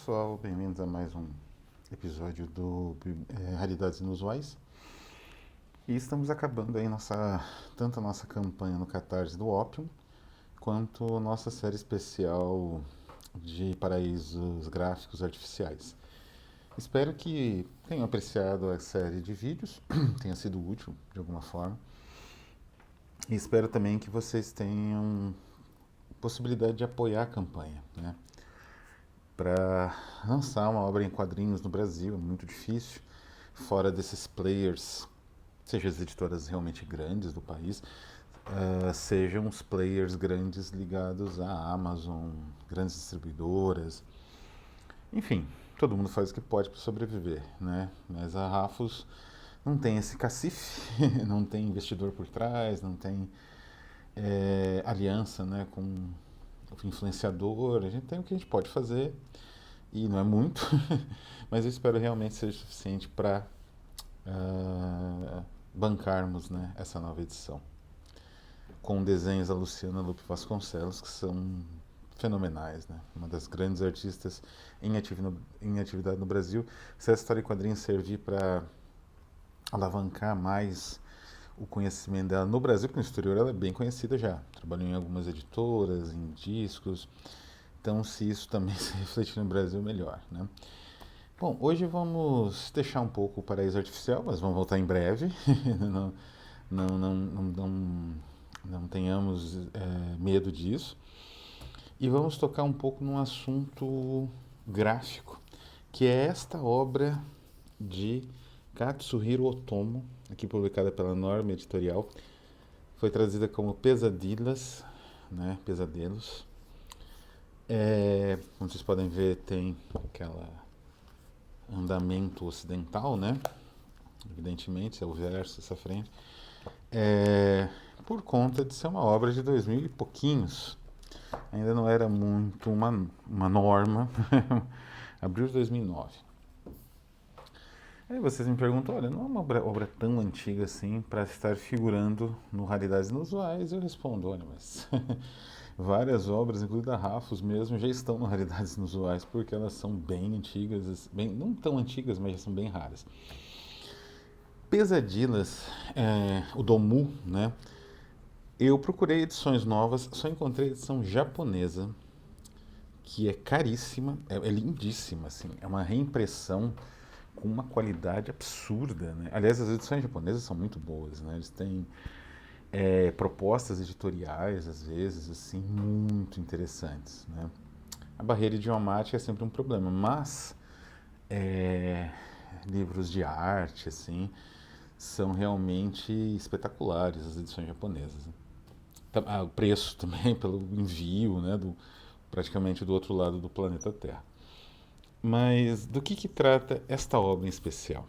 pessoal, bem-vindos a mais um episódio do Raridades Inusuais. E estamos acabando aí tanto a nossa campanha no Catarse do Opium, quanto nossa série especial de paraísos gráficos artificiais. Espero que tenham apreciado a série de vídeos, tenha sido útil de alguma forma. E espero também que vocês tenham possibilidade de apoiar a campanha, né? Para lançar uma obra em quadrinhos no Brasil é muito difícil, fora desses players, seja as editoras realmente grandes do país, sejam os players grandes ligados à Amazon, grandes distribuidoras, enfim, todo mundo faz o que pode para sobreviver, né? Mas a Rafos não tem esse cacife, não tem investidor por trás, não tem aliança, né, com o influenciador. A gente tem o que a gente pode fazer e não é muito, mas eu espero realmente ser suficiente para bancarmos, né, essa nova edição. Com desenhos da Luciana Lupe Vasconcelos, que são fenomenais, né? Uma das grandes artistas em atividade no Brasil. Se essa história em quadrinhos servir para alavancar mais o conhecimento dela no Brasil, porque no exterior ela é bem conhecida já. Trabalhou em algumas editoras, em discos. Então, se isso também se refletir no Brasil, melhor, né? Bom, hoje vamos deixar um pouco o paraíso artificial, mas vamos voltar em breve. não, não tenhamos medo disso. E vamos tocar um pouco num assunto gráfico, que é esta obra de Katsuhiro Otomo, aqui publicada pela Norma Editorial. Foi traduzida como Pesadillas, né? Pesadelos. Como vocês podem ver, tem aquela andamento ocidental, né? Evidentemente, é o verso, essa frente. Por conta de ser uma obra de 2000 e pouquinhos. Ainda não era muito uma norma. Abril de 2009. Aí vocês me perguntam, olha, não é uma obra tão antiga assim para estar figurando no Raridades Inusuais? Eu respondo, olha, mas várias obras, incluindo a Rafos mesmo, já estão no Raridades Inusuais, porque elas são bem antigas, não tão antigas, mas já são bem raras. Pesadillas, o Domu, né? Eu procurei edições novas, só encontrei edição japonesa, que é caríssima, é lindíssima, assim, é uma reimpressão com uma qualidade absurda, né? Aliás, as edições japonesas são muito boas, né? Eles têm propostas editoriais, às vezes, assim, muito interessantes, né? A barreira idiomática é sempre um problema, mas livros de arte, assim, são realmente espetaculares as edições japonesas, né? O preço também pelo envio, né, praticamente do outro lado do planeta Terra. Mas do que trata esta obra em especial?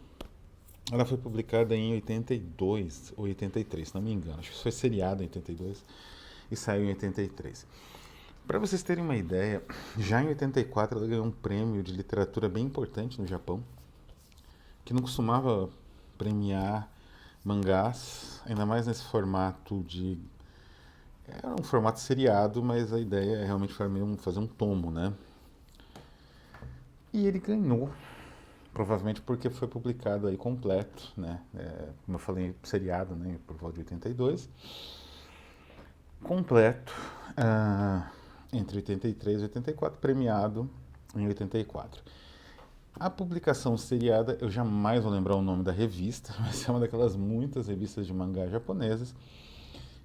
Ela foi publicada em 82 ou 83, se não me engano. Acho que foi seriada em 82 e saiu em 83. Para vocês terem uma ideia, já em 84 ela ganhou um prêmio de literatura bem importante no Japão, que não costumava premiar mangás, ainda mais nesse formato de... Era um formato seriado, mas a ideia é realmente fazer um tomo, né? E ele ganhou, provavelmente porque foi publicado aí completo, né? Como eu falei, seriado, né? Por volta de 82. Completo, entre 83 e 84, premiado em 84. A publicação seriada, eu jamais vou lembrar o nome da revista, mas é uma daquelas muitas revistas de mangá japonesas,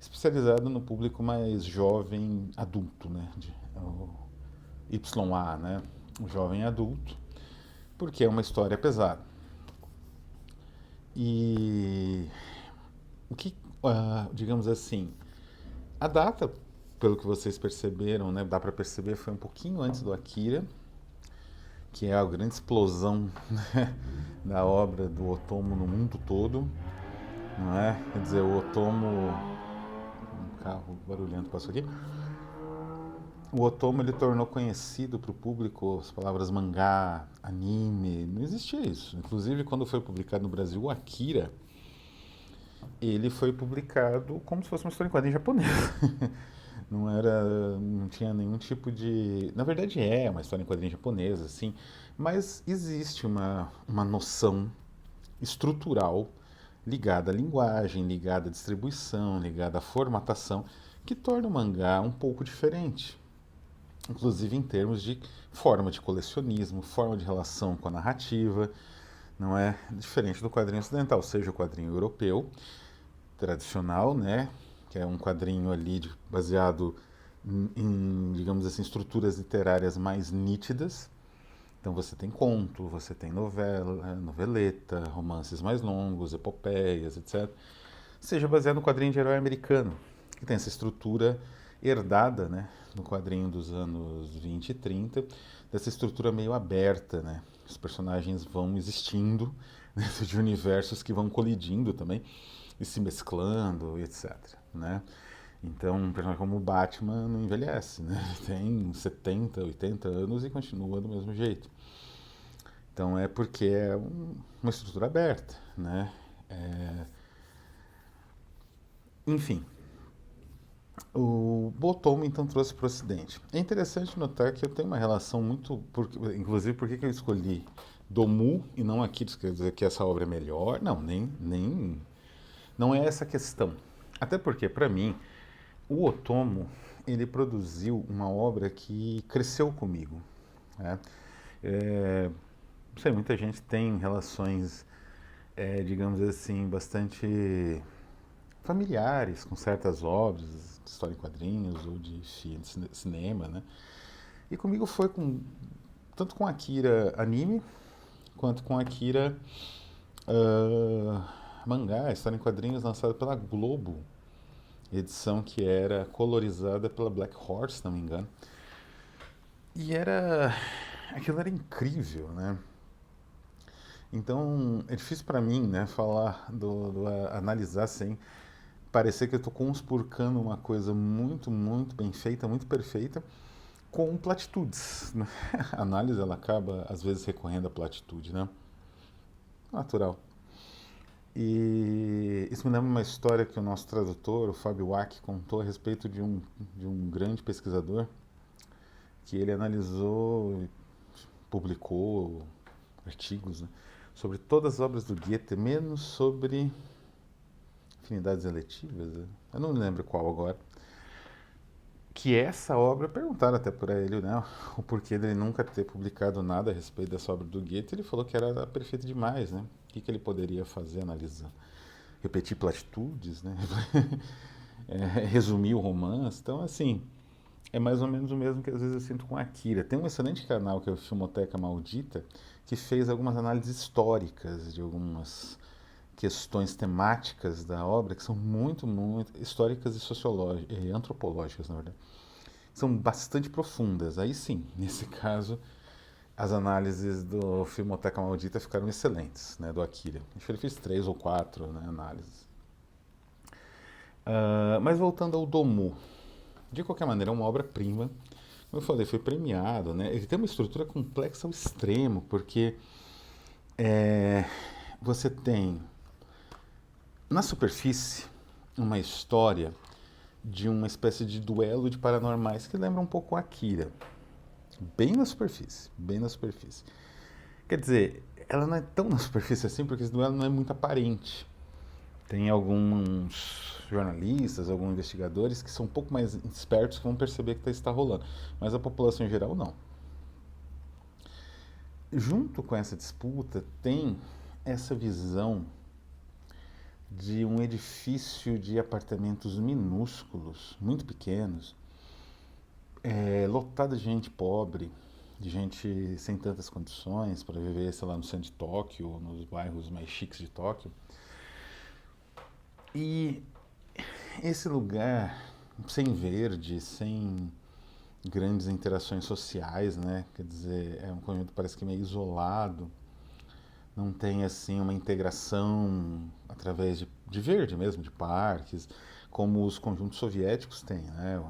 especializado no público mais jovem adulto, né? O YA, né? O jovem adulto, porque é uma história pesada. E o que, digamos assim, a data, pelo que vocês perceberam, né? Dá para perceber, foi um pouquinho antes do Akira, que é a grande explosão, né, da obra do Otomo no mundo todo, não é? Quer dizer, o Otomo... Um carro barulhento passou aqui. O Otomo, ele tornou conhecido para o público as palavras mangá, anime, não existia isso. Inclusive, quando foi publicado no Brasil o Akira, ele foi publicado como se fosse uma história em quadrinho japonesa. não tinha nenhum tipo de... Na verdade é uma história em quadrinhos japonesa, assim, mas existe uma noção estrutural ligada à linguagem, ligada à distribuição, ligada à formatação, que torna o mangá um pouco diferente. Inclusive em termos de forma de colecionismo, forma de relação com a narrativa, não é diferente do quadrinho ocidental, seja o quadrinho europeu, tradicional, né, que é um quadrinho ali baseado digamos assim, estruturas literárias mais nítidas. Então você tem conto, você tem novela, noveleta, romances mais longos, epopeias, etc. Seja baseado no quadrinho de herói americano, que tem essa estrutura herdada, né, no quadrinho dos anos 20 e 30, dessa estrutura meio aberta, né? Os personagens vão existindo dentro de universos que vão colidindo também e se mesclando, etc, né? Então, um personagem como o Batman não envelhece, né? Ele tem 70, 80 anos e continua do mesmo jeito. Então é porque é uma estrutura aberta, né? Enfim, o Botomo então trouxe para o Ocidente. É interessante notar que eu tenho uma relação muito, inclusive por que eu escolhi Domu e não Aquiles, quer dizer que essa obra é melhor? Não, não é essa a questão. Até porque para mim o Otomo ele produziu uma obra que cresceu comigo, né? Não sei, muita gente tem relações, digamos assim, bastante familiares com certas obras, de história em quadrinhos ou de cinema, né? E comigo foi tanto com Akira anime, quanto com Akira mangá, história em quadrinhos lançada pela Globo, edição que era colorizada pela Black Horse, se não me engano. E aquilo era incrível, né? Então é difícil para mim, né, falar analisar sem parecer que eu estou conspurcando uma coisa muito, muito bem feita, muito perfeita, com platitudes, né? A análise ela acaba às vezes recorrendo à platitude, né? Natural. E isso me lembra uma história que o nosso tradutor, o Fábio Wack, contou a respeito de um grande pesquisador que ele analisou e publicou artigos, né, sobre todas as obras do Goethe, menos sobre afinidades eletivas. Né? Eu não me lembro qual agora. Que essa obra, perguntaram até para ele, né, o porquê dele nunca ter publicado nada a respeito dessa obra do Goethe. Ele falou que era perfeita demais, né? O que ele poderia fazer analisando? Repetir platitudes, né? Resumir o romance. Então, assim, é mais ou menos o mesmo que às vezes eu sinto com Akira. Tem um excelente canal que é o Filmoteca Maldita, que fez algumas análises históricas de algumas questões temáticas da obra que são muito, muito históricas e sociológicas, e antropológicas, na verdade. São bastante profundas. Aí sim, nesse caso, as análises do Filmoteca Maldita ficaram excelentes, né, do Akira. Acho que ele fez 3 ou 4, né, análises. Mas voltando ao Domu, de qualquer maneira, é uma obra-prima. Como eu falei, foi premiado, né? Ele tem uma estrutura complexa ao extremo, porque você tem, na superfície, uma história de uma espécie de duelo de paranormais que lembra um pouco Akira. Bem na superfície, bem na superfície. Quer dizer, ela não é tão na superfície assim, porque esse duelo não é muito aparente. Tem alguns jornalistas, alguns investigadores que são um pouco mais espertos que vão perceber que está rolando. Mas a população em geral não. Junto com essa disputa, tem essa visão de um edifício de apartamentos minúsculos, muito pequenos, lotado de gente pobre, de gente sem tantas condições para viver, sei lá, no centro de Tóquio, ou nos bairros mais chiques de Tóquio. E esse lugar sem verde, sem grandes interações sociais, né? Quer dizer, é um conjunto parece que meio isolado, não tem assim uma integração através de verde mesmo, de parques, como os conjuntos soviéticos têm, né?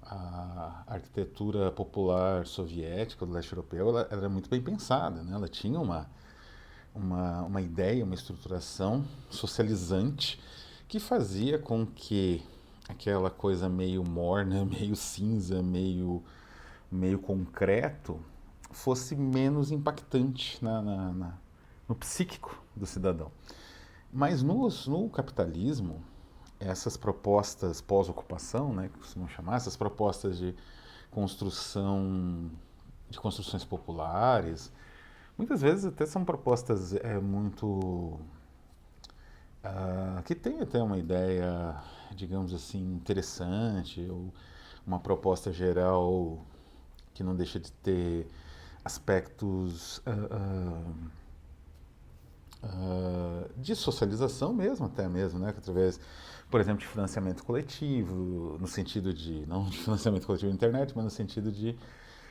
A arquitetura popular soviética do leste europeu ela era muito bem pensada, né? Ela tinha uma ideia, uma estruturação socializante que fazia com que aquela coisa meio morna, meio cinza, meio concreto, fosse menos impactante no psíquico do cidadão. Mas no capitalismo, essas propostas pós-ocupação, né, que costumam chamar, essas propostas construção, de construções populares, muitas vezes até são propostas muito que tem até uma ideia, digamos assim, interessante, ou uma proposta geral que não deixa de ter aspectos de socialização mesmo, até mesmo, né? Através, por exemplo, de financiamento coletivo, no sentido de, não de financiamento coletivo na internet, mas no sentido de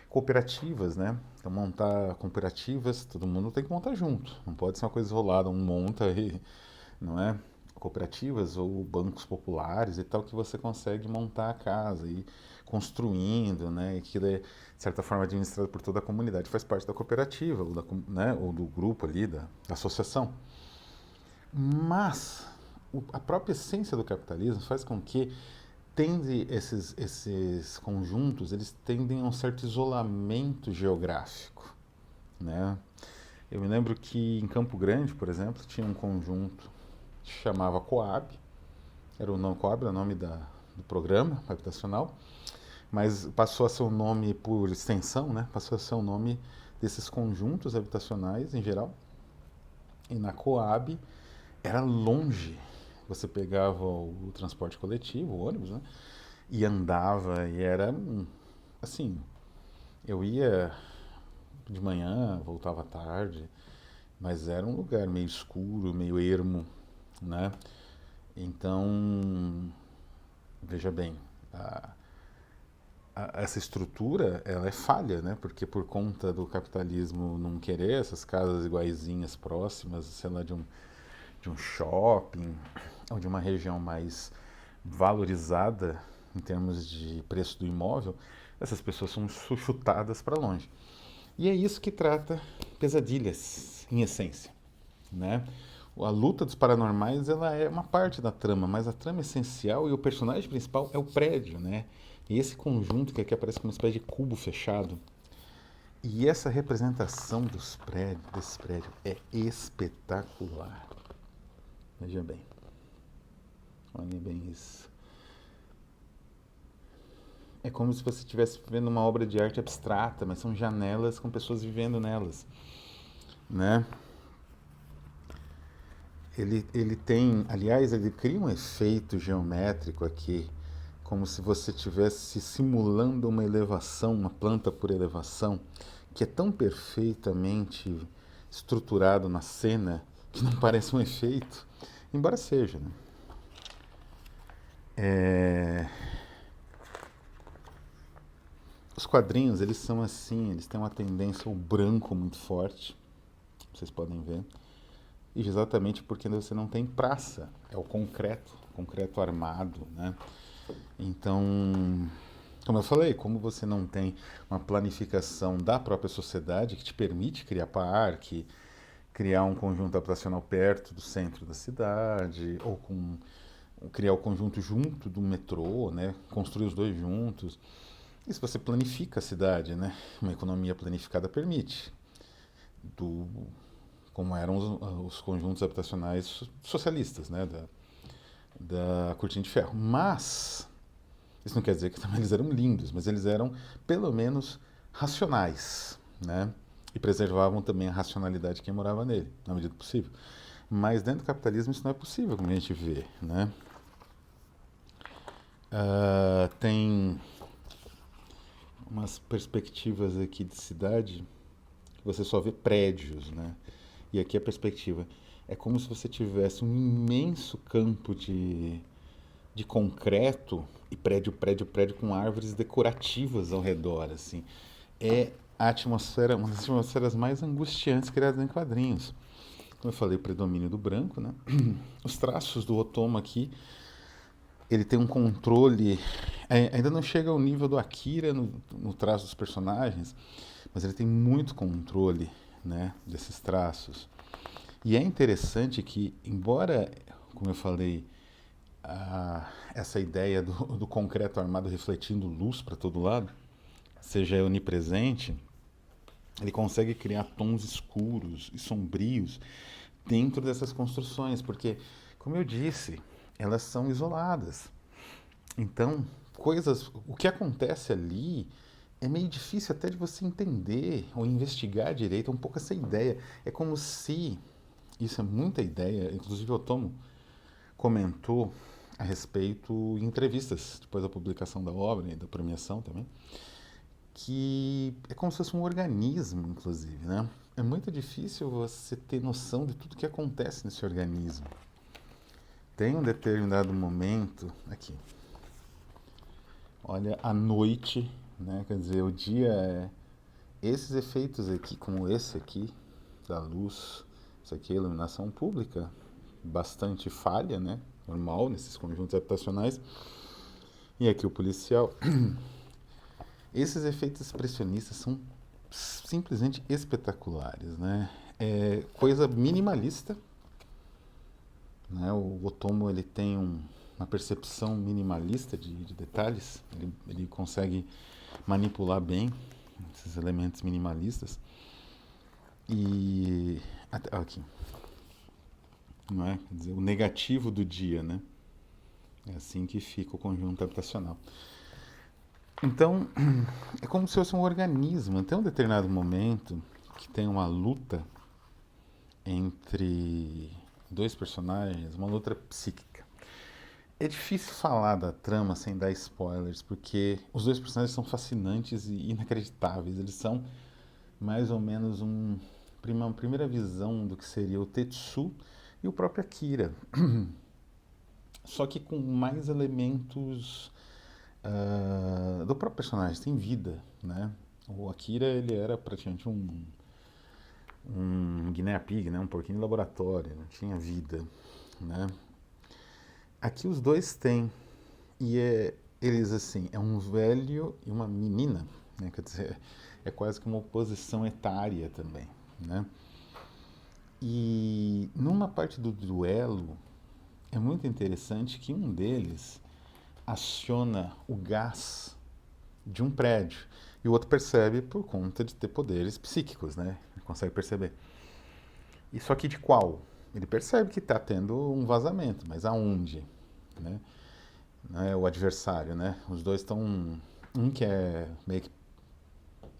cooperativas, né? Então, montar cooperativas, todo mundo tem que montar junto, não pode ser uma coisa isolada, um monta e, não é? Cooperativas ou bancos populares e tal, que você consegue montar a casa e construindo, né? E que é, de certa forma, administrado por toda a comunidade, faz parte da cooperativa, né? Ou do grupo ali, da associação. Mas a própria essência do capitalismo faz com que esses conjuntos, eles tendem a um certo isolamento geográfico, né? Eu me lembro que em Campo Grande, por exemplo, tinha um conjunto que se chamava Coab, Coab era o nome do programa habitacional, mas passou a ser o nome por extensão, né? Passou a ser o nome desses conjuntos habitacionais em geral. E na Coab era longe. Você pegava o transporte coletivo, o ônibus, né? E andava, e era assim. Eu ia de manhã, voltava à tarde, mas era um lugar meio escuro, meio ermo, né? Então, veja bem, essa estrutura ela é falha, né? Porque por conta do capitalismo não querer essas casas iguaizinhas próximas, sei lá, de um shopping ou de uma região mais valorizada em termos de preço do imóvel, essas pessoas são chutadas para longe. E é isso que trata Pesadilhas, em essência, né? A luta dos paranormais ela é uma parte da trama, mas a trama essencial e o personagem principal é o prédio, né? E esse conjunto que aqui aparece como uma espécie de cubo fechado. E essa representação desse prédio é espetacular. Veja bem. Olhem bem isso. É como se você estivesse vendo uma obra de arte abstrata, mas são janelas com pessoas vivendo nelas, né? Ele tem, aliás, ele cria um efeito geométrico aqui, como se você estivesse simulando uma elevação, uma planta por elevação, que é tão perfeitamente estruturado na cena que não parece um efeito, embora seja, né? Os quadrinhos, eles são assim, eles têm uma tendência ao branco muito forte, vocês podem ver. E exatamente porque você não tem praça, é o concreto armado, né? Então, como eu falei, como você não tem uma planificação da própria sociedade que te permite criar parque, criar um conjunto habitacional perto do centro da cidade, criar o conjunto junto do metrô, né? Construir os dois juntos. E se você planifica a cidade, né? Uma economia planificada permite. Do, como eram os conjuntos habitacionais socialistas, né, da Cortina de Ferro. Mas, isso não quer dizer que também eles eram lindos, mas eles eram, pelo menos, racionais, né, e preservavam também a racionalidade de quem morava nele, na medida do possível. Mas dentro do capitalismo isso não é possível, como a gente vê, né. Tem umas perspectivas aqui de cidade que você só vê prédios, né? E aqui a perspectiva é como se você tivesse um imenso campo de concreto e prédio com árvores decorativas ao redor, assim. É a atmosfera, uma das atmosferas mais angustiantes criadas em quadrinhos. Como eu falei, o predomínio do branco, né? Os traços do Otomo aqui, ele tem um controle, ainda não chega ao nível do Akira no traço dos personagens, mas ele tem muito controle, né, desses traços. E é interessante que, embora, como eu falei, essa ideia do concreto armado refletindo luz para todo lado seja onipresente, ele consegue criar tons escuros e sombrios dentro dessas construções, porque, como eu disse, elas são isoladas. Então, o que acontece ali é meio difícil até de você entender ou investigar direito, é um pouco essa ideia. É como se, isso é muita ideia, inclusive o Otomo comentou a respeito em entrevistas, depois da publicação da obra e da premiação também, que é como se fosse um organismo, inclusive, né? É muito difícil você ter noção de tudo que acontece nesse organismo. Tem um determinado momento aqui. Olha, a noite, né? Quer dizer, o dia é esses efeitos aqui, como esse aqui da luz, isso aqui é iluminação pública, bastante falha, né? Normal nesses conjuntos habitacionais. E aqui o policial. Esses efeitos expressionistas são simplesmente espetaculares, né? É coisa minimalista, né? O Otomo ele tem uma percepção minimalista de detalhes, ele consegue manipular bem esses elementos minimalistas. E aqui, não é? Quer dizer, o negativo do dia, né? É assim que fica o conjunto habitacional. Então, é como se fosse um organismo. Tem um determinado momento que tem uma luta entre dois personagens, uma luta psíquica. É difícil falar da trama sem dar spoilers, porque os dois personagens são fascinantes e inacreditáveis. Eles são mais ou menos uma primeira visão do que seria o Tetsu e o próprio Akira. Só que com mais elementos do próprio personagem, tem vida, né? O Akira, ele era praticamente um guinea pig, né? Um porquinho de laboratório, não tinha vida, né? Aqui os dois têm, e eles assim, é um velho e uma menina, né? Quer dizer, é quase que uma oposição etária também, né? E numa parte do duelo, é muito interessante que um deles aciona o gás de um prédio e o outro percebe por conta de ter poderes psíquicos, né? Ele consegue perceber. E só que de qual? Ele percebe que está tendo um vazamento, mas aonde? Né? Não é o adversário, né? Os dois estão. Um quer meio que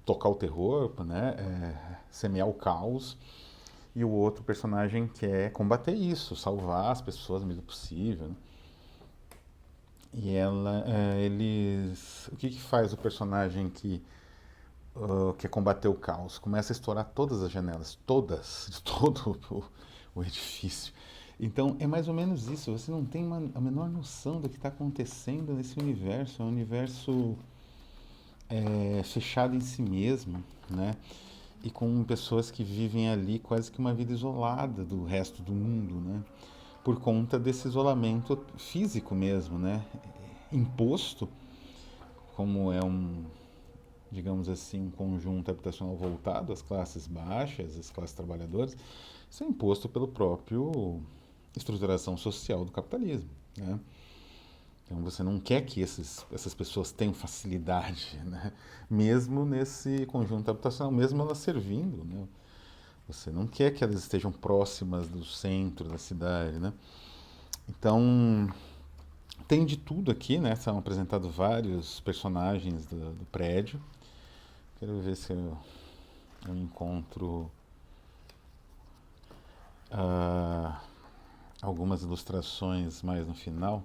tocar o terror, né? Semear o caos, e o outro personagem quer combater isso, salvar as pessoas o mesmo possível. Né? E o que faz o personagem que quer combater o caos? Começa a estourar todas as janelas, todas, de todo o edifício. Então é mais ou menos isso. Você não tem a menor noção do que está acontecendo nesse universo. É um universo fechado em si mesmo, né? E com pessoas que vivem ali quase que uma vida isolada do resto do mundo, né? Por conta desse isolamento físico mesmo, né? Imposto, como é digamos assim, um conjunto habitacional voltado às classes baixas, às classes trabalhadoras, isso é imposto pelo próprio estruturação social do capitalismo, né? Então você não quer que essas pessoas tenham facilidade, né? Mesmo nesse conjunto habitacional, mesmo elas servindo, né? Você não quer que elas estejam próximas do centro da cidade, né? Então, tem de tudo aqui, né? São apresentados vários personagens do prédio. Quero ver se eu encontro algumas ilustrações mais no final.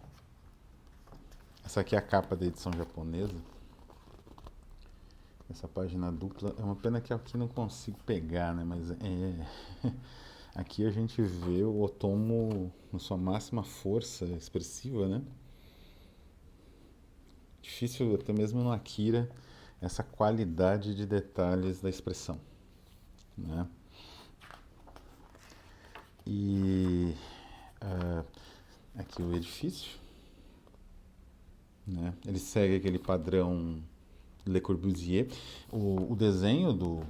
Essa aqui é a capa da edição japonesa. Essa página dupla. É uma pena que aqui não consigo pegar, né? Mas aqui a gente vê o Otomo na sua máxima força expressiva, né? Difícil até mesmo no Akira essa qualidade de detalhes da expressão, né? E aqui o edifício, né? Ele segue aquele padrão Le Corbusier. O desenho do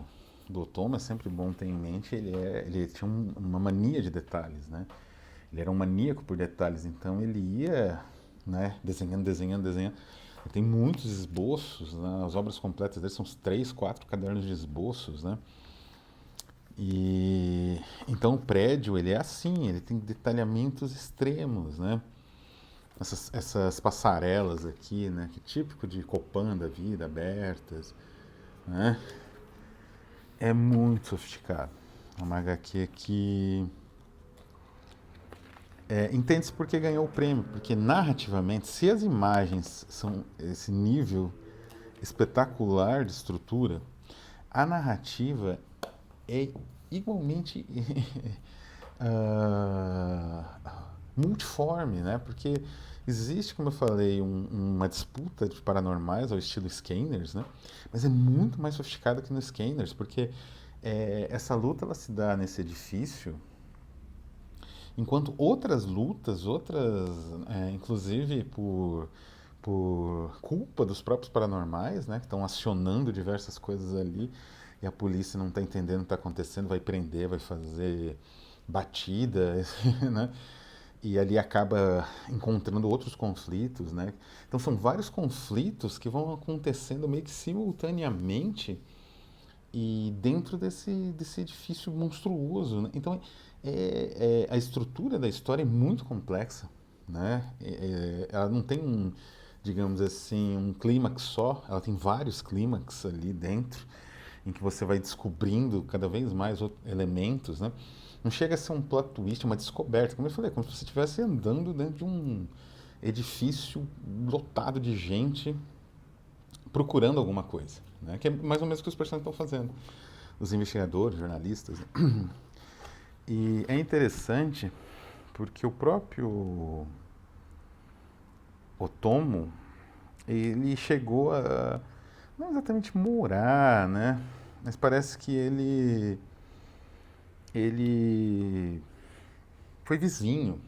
Otomo é sempre bom ter em mente. Ele tinha uma mania de detalhes, né? Ele era um maníaco por detalhes, então ele ia, né, desenhando, desenhando, desenhando. Ele tem muitos esboços, né? As obras completas dele são uns 3, 4 cadernos de esboços, né? E então o prédio ele é assim, ele tem detalhamentos extremos, né? Essas passarelas aqui, né? Que é típico de Copan da vida, abertas, né? É muito sofisticado. É uma HQ que entende-se por que ganhou o prêmio, porque narrativamente, se as imagens são esse nível espetacular de estrutura, a narrativa é igualmente multiforme, né? Porque existe, como eu falei, uma disputa de paranormais ao estilo Scanners, né? Mas é muito mais sofisticada que no Scanners, porque essa luta ela se dá nesse edifício, enquanto outras lutas, inclusive por culpa dos próprios paranormais, né, que estão acionando diversas coisas ali, e a polícia não está entendendo o que está acontecendo, vai prender, vai fazer batida, né? E ali acaba encontrando outros conflitos, né? Então são vários conflitos que vão acontecendo meio que simultaneamente e dentro desse edifício monstruoso, né? Então a estrutura da história é muito complexa, né? Ela não tem digamos assim, um clímax só, ela tem vários clímax ali dentro, em que você vai descobrindo cada vez mais elementos, né? Não chega a ser um plot twist, é uma descoberta, como eu falei, como se você estivesse andando dentro de um edifício lotado de gente procurando alguma coisa, né? Que é mais ou menos o que os personagens estão fazendo, os investigadores, jornalistas. E é interessante porque o próprio Otomo, ele chegou a não exatamente morar, né? Mas parece que ele foi vizinho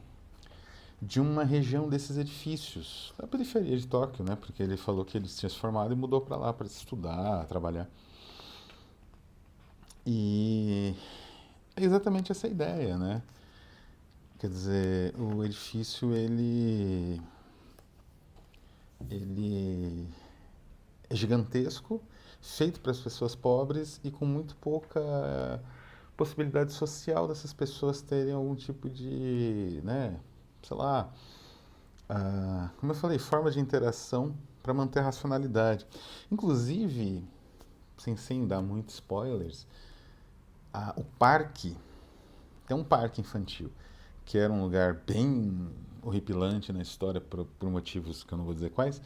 de uma região desses edifícios, da periferia de Tóquio, né? Porque ele falou que ele se tinha se formado e mudou para lá para estudar, trabalhar. E é exatamente essa ideia, né? Quer dizer, o edifício ele é gigantesco, feito para as pessoas pobres e com muito pouca possibilidade social dessas pessoas terem algum tipo de, né, sei lá, como eu falei, forma de interação para manter a racionalidade. Inclusive, sem dar muitos spoilers, o parque é um parque infantil, que era um lugar bem horripilante na história por motivos que eu não vou dizer quais,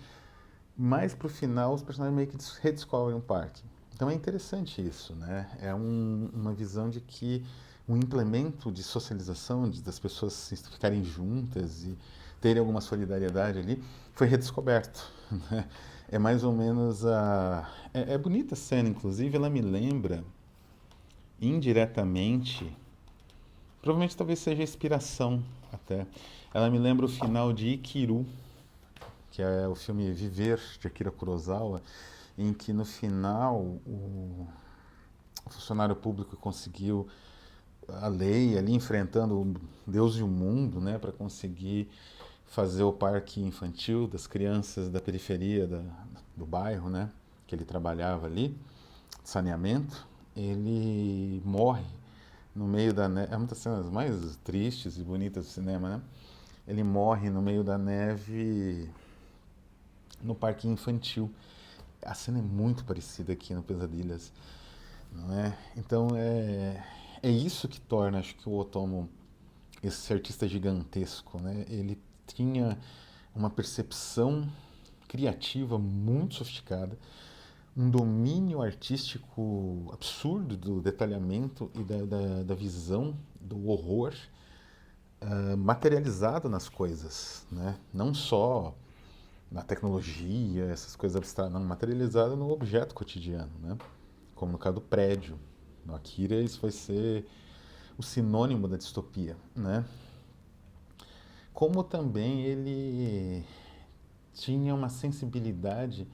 mas pro final os personagens meio que redescobrem o parque. Então é interessante isso, né? É uma visão de que um implemento de socialização, das pessoas ficarem juntas e terem alguma solidariedade ali, foi redescoberto. Né? É mais ou menos a. É bonita a cena, inclusive, ela me lembra indiretamente, provavelmente talvez seja inspiração até. Ela me lembra o final de Ikiru, que é o filme Viver, de Akira Kurosawa, em que no final o funcionário público conseguiu a lei ali enfrentando o Deus e o mundo, né, para conseguir fazer o parque infantil das crianças da periferia do bairro, né, que ele trabalhava ali, saneamento. Ele morre no meio da neve. É uma das cenas mais tristes e bonitas do cinema, né? Ele morre no meio da neve no parque infantil. A cena é muito parecida aqui no Pesadilhas, não é? Então é isso que torna, acho que o Otomo esse artista gigantesco, né? Ele tinha uma percepção criativa muito sofisticada, um domínio artístico absurdo do detalhamento e da visão do horror materializado nas coisas, né? Não só na tecnologia, essas coisas abstratas, não, materializado no objeto cotidiano, né? Como no caso do prédio. No Akira, isso vai ser o sinônimo da distopia, né? Como também ele tinha uma sensibilidade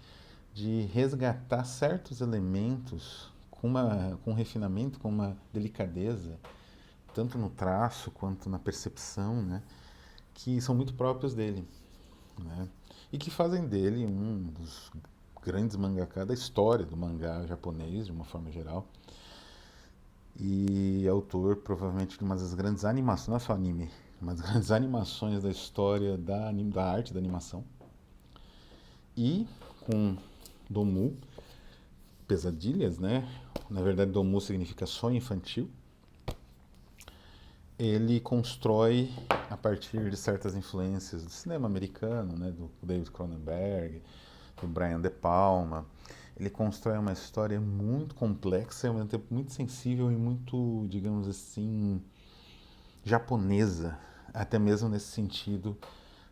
de resgatar certos elementos com um refinamento, com uma delicadeza tanto no traço quanto na percepção, né, que são muito próprios dele, né, e que fazem dele um dos grandes mangaka da história do mangá japonês, de uma forma geral, e autor provavelmente de uma das grandes animações, não é só anime, uma das grandes animações da história da arte da animação, e com Domu, pesadilhas, né? Na verdade, Domu significa sonho infantil. Ele constrói a partir de certas influências do cinema americano, né? Do David Cronenberg, do Brian De Palma. Ele constrói uma história muito complexa e ao mesmo tempo muito sensível e muito, digamos assim, japonesa, até mesmo nesse sentido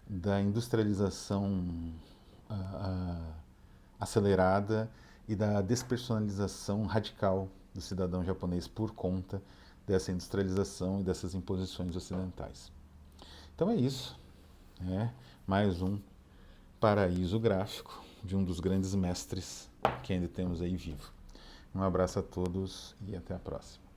da industrialização acelerada e da despersonalização radical do cidadão japonês por conta dessa industrialização e dessas imposições ocidentais. Então é isso, né? Mais um paraíso gráfico de um dos grandes mestres que ainda temos aí vivo. Um abraço a todos e até a próxima.